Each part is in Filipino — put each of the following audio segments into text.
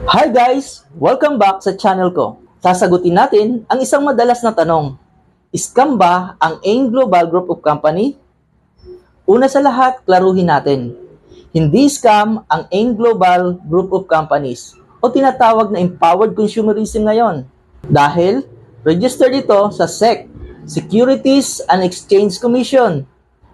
Hi guys! Welcome back sa channel ko. Sasagutin natin ang isang madalas na tanong. Scam ba ang AIM Global Group of Company? Una sa lahat, klaruhin natin. Hindi scam ang AIM Global Group of Companies o tinatawag na Empowered Consumerism ngayon. Dahil registered ito sa SEC, Securities and Exchange Commission.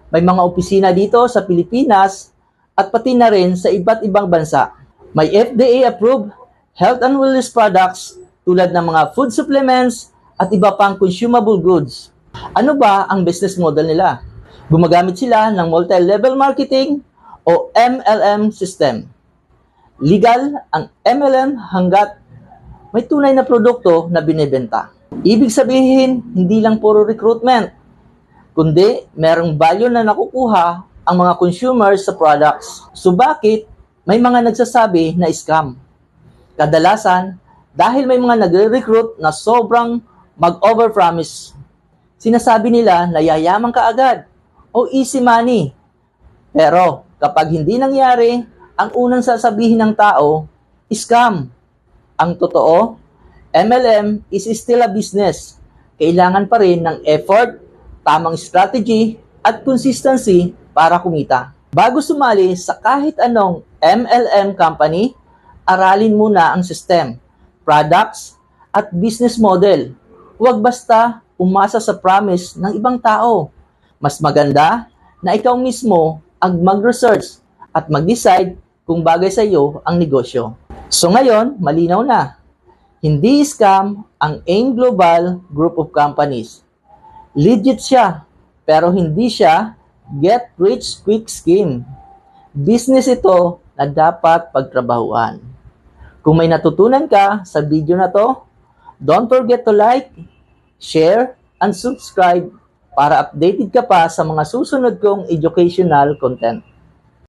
May mga opisina dito sa Pilipinas at pati na rin sa iba't ibang bansa. May FDA-approved health and wellness products tulad ng mga food supplements at iba pang consumable goods. Ano ba ang business model nila? Gumagamit sila ng multi-level marketing o MLM system. Legal ang MLM hanggat may tunay na produkto na binebenta. Ibig sabihin, hindi lang puro recruitment, kundi merong value na nakukuha ang mga consumers sa products. So bakit may mga nagsasabi na scam? Kadalasan, dahil may mga nagre-recruit na sobrang mag-overpromise. Sinasabi nila na yayaman ka agad o easy money. Pero kapag hindi nangyari, ang unang sasabihin ng tao, scam. Ang totoo, MLM is still a business. Kailangan pa rin ng effort, tamang strategy, at consistency para kumita. Bago sumali sa kahit anong MLM company, aralin muna ang system, products, at business model. Huwag basta umasa sa promise ng ibang tao. Mas maganda na ikaw mismo ang mag-research at mag-decide kung bagay sa iyo ang negosyo. So ngayon, malinaw na. Hindi scam ang AIM Global Group of Companies. Legit siya, pero hindi siya get rich quick scheme. Business ito na dapat pagtrabahuan. Kung may natutunan ka sa video na to, don't forget to like, share, and subscribe para updated ka pa sa mga susunod kong educational content.